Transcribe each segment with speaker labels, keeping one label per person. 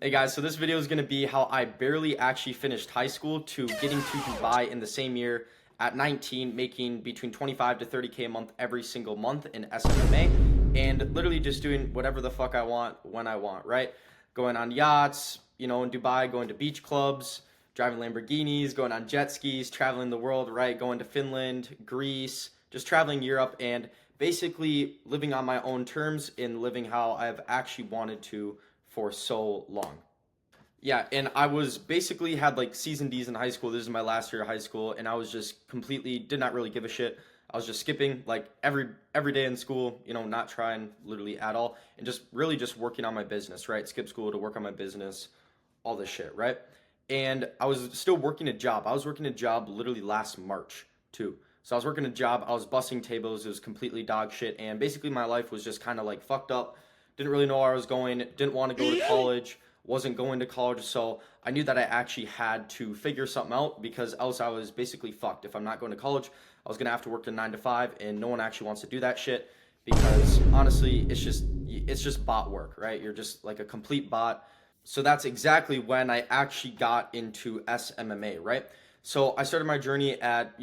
Speaker 1: Hey guys, so this video is going to be how I barely actually finished high school to getting to Dubai in the same year at 19, making between 25 to 30K a month every single month in SMMA, and literally just doing whatever the fuck I want when I want, right? Going on yachts, in Dubai, going to beach clubs, driving Lamborghinis, going on jet skis, traveling the world, right? Going to Finland, Greece, just traveling Europe, and basically living on my own terms and living how I've actually wanted to for so long. Yeah, and I was basically had like C's and D's in high school. This is my last year of high school, and I was just completely did not really give a shit. I was just skipping like every day in school, not trying literally at all, and just really just working on my business, right? Skip school to work on my business, all this shit, right? And I was still working a job. I was working a job literally last March too. So I was working a job. I was bussing tables. It was completely dog shit, and basically my life was just kind of like fucked up. Didn't really know where I was going. Didn't want to go to college. Wasn't going to college, so I knew that I actually had to figure something out because else I was basically fucked. If I'm not going to college, I was gonna have to work a 9 to 5, and no one actually wants to do that shit because honestly, it's just bot work, right? You're just like a complete bot. So that's exactly when I actually got into SMMA, right? So I started my journey at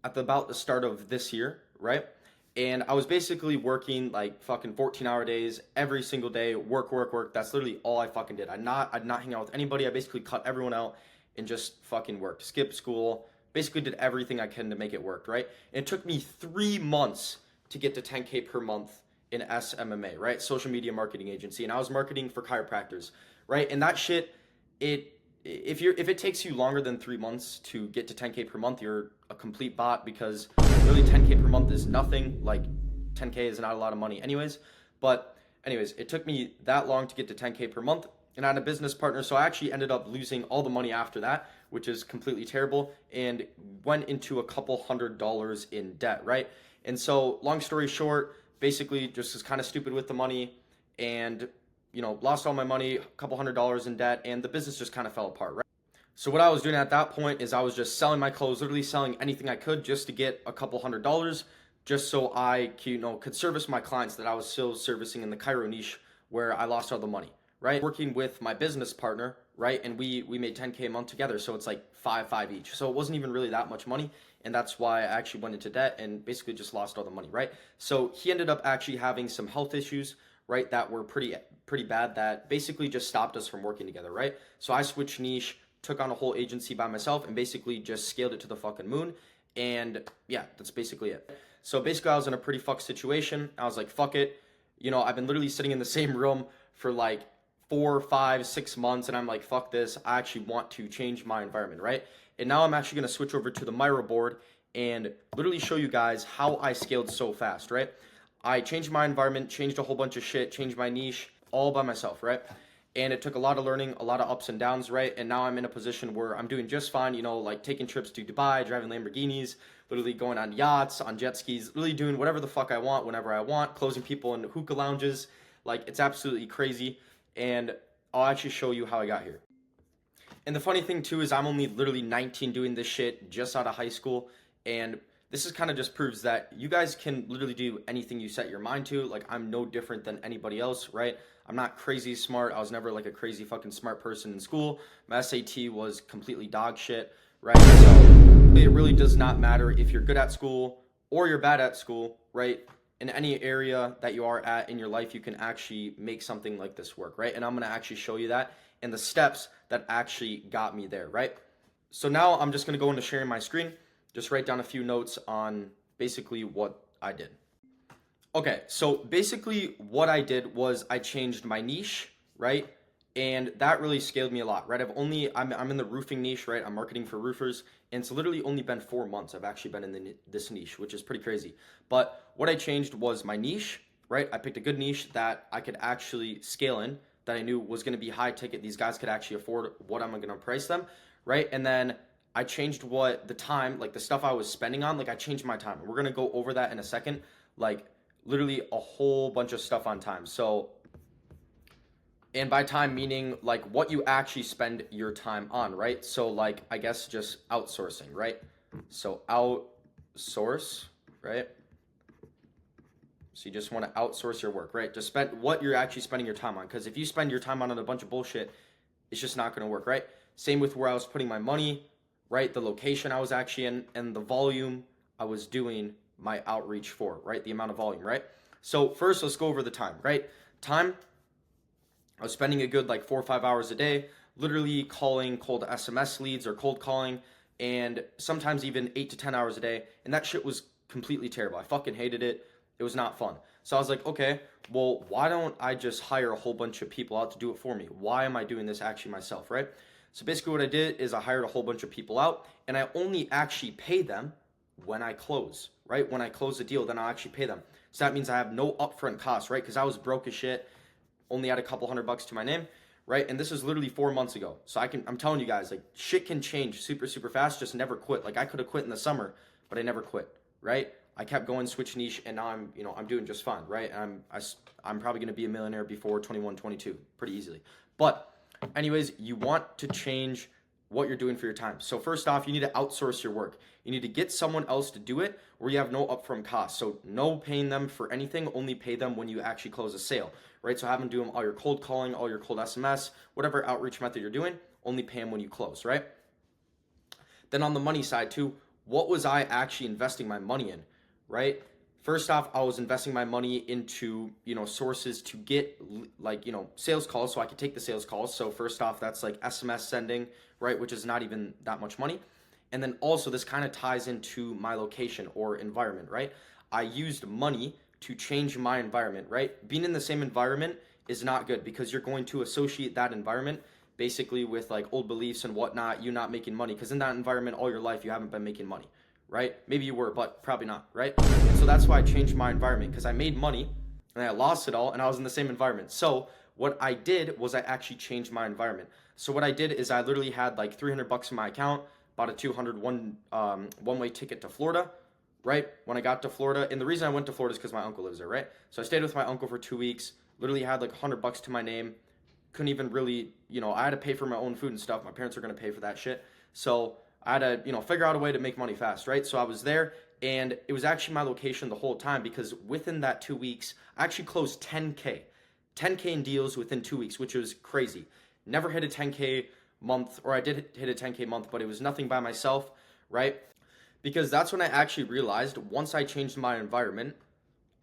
Speaker 1: about the start of this year, right? And I was basically working like fucking 14-hour days every single day, work, work, work. That's literally all I fucking did. I'd not hang out with anybody. I basically cut everyone out and just fucking worked. Skipped school, basically did everything I can to make it work, right? And it took me 3 months to get to 10K per month in SMMA, right? Social media marketing agency. And I was marketing for chiropractors, right? And that shit, it if it takes you longer than 3 months to get to 10K per month, you're a complete bot because really 10K per month is nothing. Like 10K is not a lot of money anyways. But anyways, it took me that long to get to 10K per month, and I had a business partner, so I actually ended up losing all the money after that, which is completely terrible, and went into a couple $100 in debt, right? And so long story short, basically just was kind of stupid with the money, and lost all my money, a couple $100 in debt, and the business just kind of fell apart, right? So what I was doing at that point is I was just selling my clothes, literally selling anything I could just to get a couple $100, just so I could service my clients that I was still servicing in the Cairo niche where I lost all the money, right? Working with my business partner, right? And we made 10K a month together, so it's like five each. So it wasn't even really that much money, and that's why I actually went into debt and basically just lost all the money, right? So he ended up actually having some health issues, right, that were pretty bad, that basically just stopped us from working together, right? So I switched niche, took on a whole agency by myself, and basically just scaled it to the fucking moon. And yeah, that's basically it. So basically I was in a pretty fucked situation. I was like, fuck it. I've been literally sitting in the same room for like 4, 5, 6 months, and I'm like, fuck this. I actually want to change my environment, right? And now I'm actually going to switch over to the Miro board and literally show you guys how I scaled so fast, right? I changed my environment, changed a whole bunch of shit, changed my niche all by myself, right? And it took a lot of learning, a lot of ups and downs, right? And now I'm in a position where I'm doing just fine, like taking trips to Dubai, driving Lamborghinis, literally going on yachts, on jet skis, really doing whatever the fuck I want, whenever I want, closing people in hookah lounges. Like, it's absolutely crazy. And I'll actually show you how I got here. And the funny thing too is I'm only literally 19 doing this shit just out of high school, and this is kind of just proves that you guys can literally do anything you set your mind to. Like, I'm no different than anybody else, right? I'm not crazy smart. I was never like a crazy fucking smart person in school. My SAT was completely dog shit, right? So it really does not matter if you're good at school or you're bad at school, right? In any area that you are at in your life, you can actually make something like this work, right? And I'm going to actually show you that and the steps that actually got me there, right? So now I'm just going to go into sharing my screen, just write down a few notes on basically what I did. Okay, so basically what I did was I changed my niche, right? And that really scaled me a lot, right? I'm in the roofing niche, right? I'm marketing for roofers, and it's literally only been 4 months I've actually been in this niche, which is pretty crazy. But what I changed was my niche, right? I picked a good niche that I could actually scale in, that I knew was going to be high ticket. These guys could actually afford what I'm going to price them, right? And then I changed what the time, like the stuff I was spending on, like I changed my time. We're going to go over that in a second, like literally a whole bunch of stuff on time. So, and by time meaning like what you actually spend your time on, right? So like, I guess just outsourcing, right? So outsource, right? So you just want to outsource your work, right? Just spend what you're actually spending your time on. Because if you spend your time on a bunch of bullshit, it's just not going to work, right? Same with where I was putting my money, right? The location I was actually in and the volume I was doing my outreach for, right? The amount of volume, right? So first, let's go over the time, right? Time, I was spending a good like 4 or 5 hours a day, literally calling cold SMS leads or cold calling, and sometimes even 8 to 10 hours a day. And that shit was completely terrible. I fucking hated it. It was not fun. So I was like, okay, well, why don't I just hire a whole bunch of people out to do it for me? Why am I doing this actually myself, right? So basically what I did is I hired a whole bunch of people out, and I only actually pay them when I close, right? When I close the deal, then I'll actually pay them. So that means I have no upfront costs, right? Because I was broke as shit, only had a couple $100 to my name, right? And this was literally 4 months ago. So I'm telling you guys, like, shit can change super, super fast. Just never quit. Like, I could have quit in the summer, but I never quit, right? I kept going, switch niche, and now I'm doing just fine, right? And I'm probably going to be a millionaire before 21, 22, pretty easily. But anyways, you want to change what you're doing for your time. So first off, you need to outsource your work. You need to get someone else to do it where you have no upfront costs. So no paying them for anything, only pay them when you actually close a sale, right? So have them do them all your cold calling, all your cold SMS, whatever outreach method you're doing, only pay them when you close, right? Then on the money side too, what was I actually investing my money in, right? First off, I was investing my money into, sources to get like, sales calls so I could take the sales calls. So first off, that's like SMS sending, right? Which is not even that much money. And then also this kind of ties into my location or environment, right? I used money to change my environment, right? Being in the same environment is not good because you're going to associate that environment basically with like old beliefs and whatnot, you not making money. Because in that environment all your life, you haven't been making money, right? Maybe you were, but probably not, right? And so that's why I changed my environment, because I made money and I lost it all and I was in the same environment. So what I did was I actually changed my environment. So what I did is I literally had like $300 in my account, bought a 200 one-way ticket to Florida, right? When I got to Florida, and the reason I went to Florida is because my uncle lives there, right? So I stayed with my uncle for 2 weeks, literally had like $100 to my name, couldn't even really, I had to pay for my own food and stuff. My parents are going to pay for that shit. So I had to, figure out a way to make money fast, right? So I was there, and it was actually my location the whole time, because within that 2 weeks, I actually closed 10K in deals within 2 weeks, which was crazy. Never hit a 10K month, or I did hit a 10K month, but it was nothing by myself, right? Because that's when I actually realized, once I changed my environment,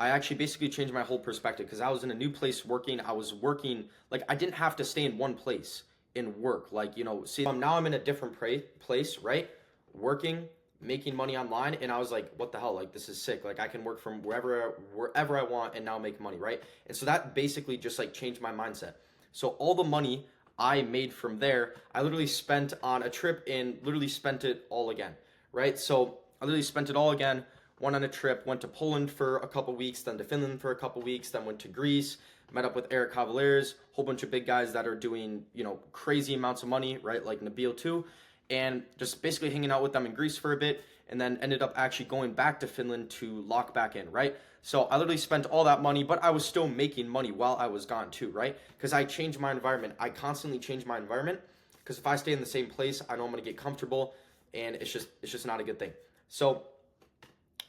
Speaker 1: I actually basically changed my whole perspective, because I was in a new place working. I was working, like, I didn't have to stay in one place and work. Like, see, now I'm in a different place, right? Working, making money online, and I was like, what the hell? Like, this is sick. Like, I can work from wherever I want and now make money, right? And so that basically just like changed my mindset. So all the money I made from there, I literally spent on a trip and literally spent it all again, right? So I literally spent it all again. Went on a trip, went to Poland for a couple weeks, then to Finland for a couple weeks, then went to Greece, met up with Eric Cavaliers, whole bunch of big guys that are doing, crazy amounts of money, right? Like Nabil too, and just basically hanging out with them in Greece for a bit, and then ended up actually going back to Finland to lock back in, right? So I literally spent all that money, but I was still making money while I was gone too, right? Because I changed my environment. I constantly change my environment, because if I stay in the same place, I know I'm going to get comfortable, and it's just not a good thing. So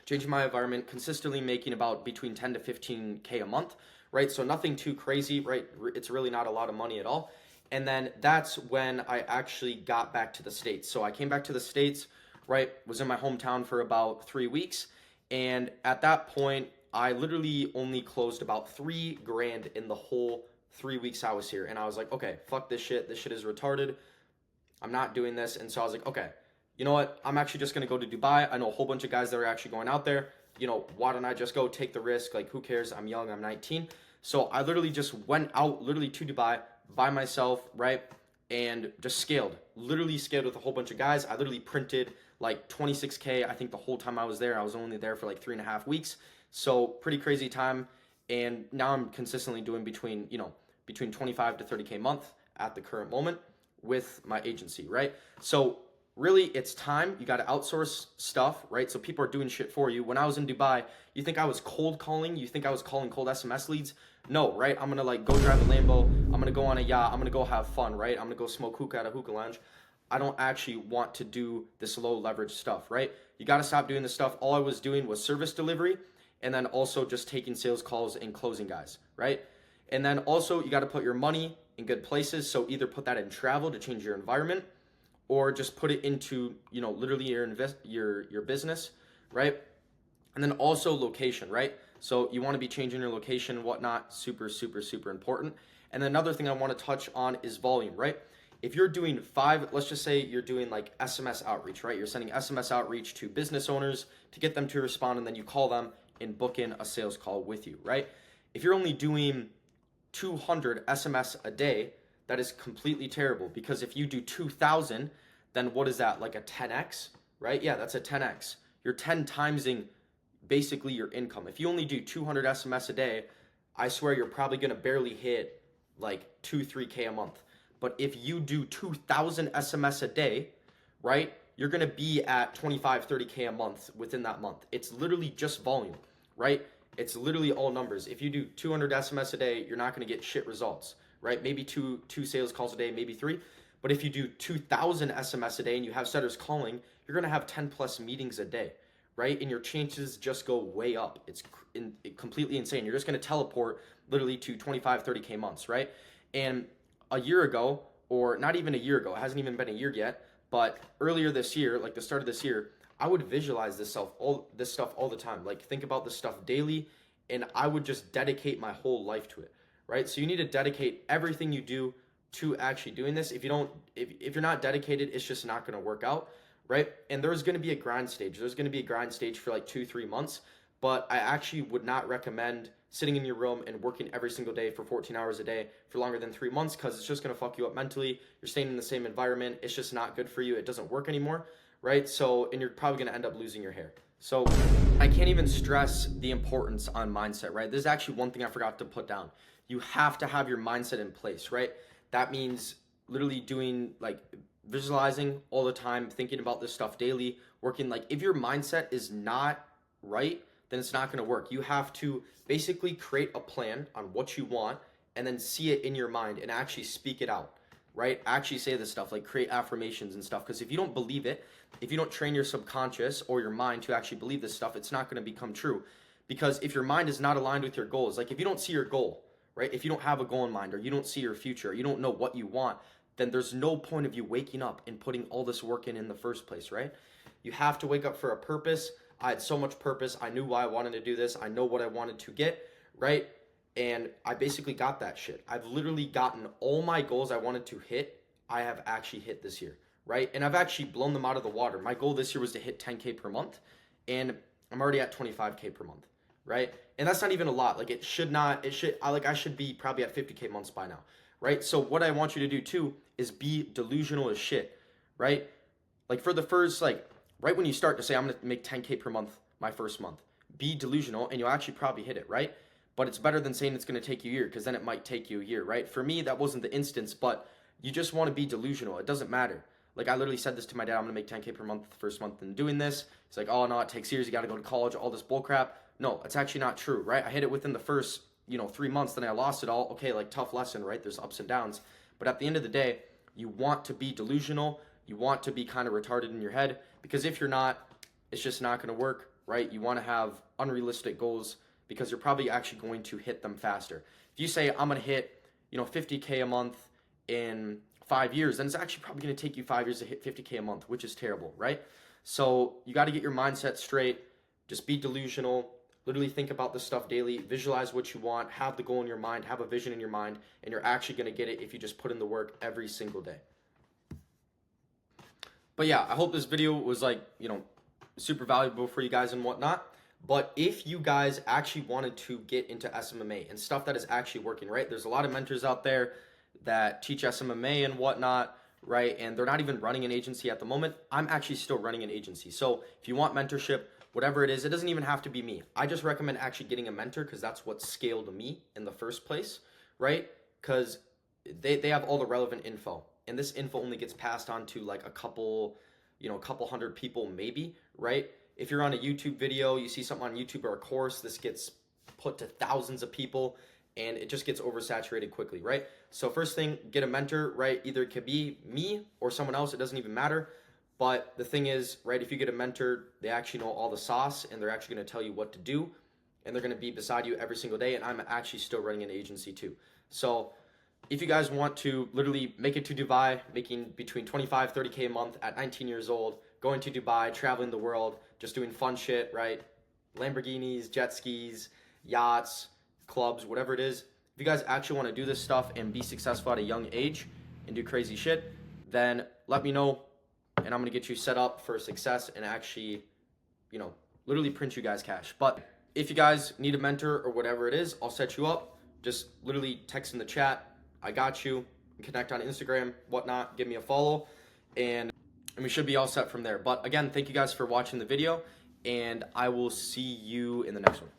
Speaker 1: changing my environment, consistently making about between 10 to 15K a month, right? So nothing too crazy, right? It's really not a lot of money at all. And then that's when I actually got back to the States. So I came back to the States, right? Was in my hometown for about 3 weeks. And at that point, I literally only closed about $3,000 in the whole 3 weeks I was here. And I was like, okay, fuck this shit. This shit is retarded. I'm not doing this. And so I was like, okay, you know what? I'm actually just going to go to Dubai. I know a whole bunch of guys that are actually going out there. Why don't I just go take the risk? Like, who cares? I'm young. I'm 19. So I literally just went out literally to Dubai by myself, right? And just scaled. Literally scaled with a whole bunch of guys. I literally printed like 26K. I think the whole time I was there. I was only there for like 3.5 weeks. So pretty crazy time. And now I'm consistently doing between 25 to 30K a month at the current moment with my agency, right? So really, it's time. You got to outsource stuff, right? So people are doing shit for you. When I was in Dubai, you think I was cold calling? You think I was calling cold SMS leads? No, right? I'm going to like go drive a Lambo. I'm going to go on a yacht. I'm going to go have fun, right? I'm going to go smoke hookah at a hookah lounge. I don't actually want to do this low leverage stuff, right? You got to stop doing this stuff. All I was doing was service delivery, and then also just taking sales calls and closing guys, right? And then also you got to put your money in good places. So either put that in travel to change your environment, or just put it into, literally your business, right? And then also location, right? So you want to be changing your location and whatnot. Super, super, super important. And then another thing I want to touch on is volume, right? If you're doing let's just say you're doing like SMS outreach, right? You're sending SMS outreach to business owners to get them to respond, and then you call them and book in a sales call with you, right? If you're only doing 200 SMS a day, that is completely terrible, because if you do 2,000, then what is that, like a 10x, right? Yeah, that's a 10x. You're 10 timesing basically your income. If you only do 200 SMS a day, I swear you're probably going to barely hit like 3K a month. But if you do 2,000 SMS a day, right, you're going to be at 30K a month within that month. It's literally just volume, right? It's literally all numbers. If you do 200 SMS a day, you're not going to get shit results, right? Maybe two sales calls a day, maybe 3. But if you do 2,000 SMS a day and you have setters calling, you're going to have 10 plus meetings a day, right? And your chances just go way up. It's completely insane. You're just going to teleport literally to 30K months, right? And a year ago, or not even a year ago, it hasn't even been a year yet, but earlier this year, like the start of this year, I would visualize this stuff all the time. Like, think about this stuff daily, and I would just dedicate my whole life to it, right? So you need to dedicate everything you do to actually doing this. If you're not dedicated, it's just not going to work out, right? And there's going to be a grind stage. There's going to be a grind stage for like 2-3 months, but I actually would not recommend sitting in your room and working every single day for 14 hours a day for longer than 3 months, because it's just going to fuck you up mentally. You're staying in the same environment. It's just not good for you. It doesn't work anymore, right? So, and you're probably going to end up losing your hair. So I can't even stress the importance on mindset, right? This is actually one thing I forgot to put down. You have to have your mindset in place, right? That means literally doing, like, visualizing all the time, thinking about this stuff daily, working. Like, if your mindset is not right, then it's not going to work. You have to basically create a plan on what you want, and then see it in your mind and actually speak it out, right? Actually say this stuff, like create affirmations and stuff. Because if you don't believe it, if you don't train your subconscious or your mind to actually believe this stuff, it's not going to become true. Because if your mind is not aligned with your goals, like if you don't see your goal, right? If you don't have a goal in mind, or you don't see your future, you don't know what you want, then there's no point of you waking up and putting all this work in the first place, right? You have to wake up for a purpose. I had so much purpose. I knew why I wanted to do this. I know what I wanted to get, right? And I basically got that shit. I've literally gotten all my goals I wanted to hit. I have actually hit this year, right? And I've actually blown them out of the water. My goal this year was to hit 10K per month, and I'm already at 25K per month, right? And that's not even a lot. Like, I should be probably at 50K months by now, right? So what I want you to do too is be delusional as shit, right? Like, for the first, like, right when you start to say, I'm going to make 10K per month my first month, be delusional, and you'll actually probably hit it, right? But it's better than saying it's going to take you a year, because then it might take you a year, right? For me, that wasn't the instance, but you just want to be delusional. It doesn't matter. Like, I literally said this to my dad, I'm going to make 10K per month the first month in doing this. He's like, oh, no, it takes years. You got to go to college, all this bull crap. No, it's actually not true, right? I hit it within the first, 3 months, then I lost it all. Okay, like, tough lesson, right? There's ups and downs. But at the end of the day, you want to be delusional. You want to be kind of retarded in your head, because if you're not, it's just not going to work, right? You want to have unrealistic goals, because you're probably actually going to hit them faster. If you say, I'm going to hit, 50K a month in 5 years, then it's actually probably going to take you 5 years to hit 50K a month, which is terrible, right? So you got to get your mindset straight. Just be delusional. Literally think about this stuff daily. Visualize what you want. Have the goal in your mind. Have a vision in your mind. And you're actually going to get it if you just put in the work every single day. But yeah, I hope this video was super valuable for you guys and whatnot. But if you guys actually wanted to get into SMMA and stuff that is actually working, right? There's a lot of mentors out there that teach SMMA and whatnot, right? And they're not even running an agency at the moment. I'm actually still running an agency. So if you want mentorship, whatever it is, it doesn't even have to be me. I just recommend actually getting a mentor, because that's what scaled me in the first place, right? Because they have all the relevant info. And this info only gets passed on to like a couple hundred people maybe, right? If you're on a YouTube video, you see something on YouTube or a course, this gets put to thousands of people, and it just gets oversaturated quickly, right? So first thing, get a mentor, right? Either it could be me or someone else, it doesn't even matter. But the thing is, right, if you get a mentor, they actually know all the sauce, and they're actually going to tell you what to do. and they're going to be beside you every single day. And I'm actually still running an agency too. So if you guys want to literally make it to Dubai, making between 25, 30K a month at 19 years old, going to Dubai, traveling the world, just doing fun shit, right? Lamborghinis, jet skis, yachts, clubs, whatever it is. If you guys actually want to do this stuff and be successful at a young age and do crazy shit, then let me know, and I'm going to get you set up for success and actually, literally print you guys cash. But if you guys need a mentor or whatever it is, I'll set you up. Just literally text in the chat. I got you. Connect on Instagram, whatnot. Give me a follow, and we should be all set from there. But again, thank you guys for watching the video, and I will see you in the next one.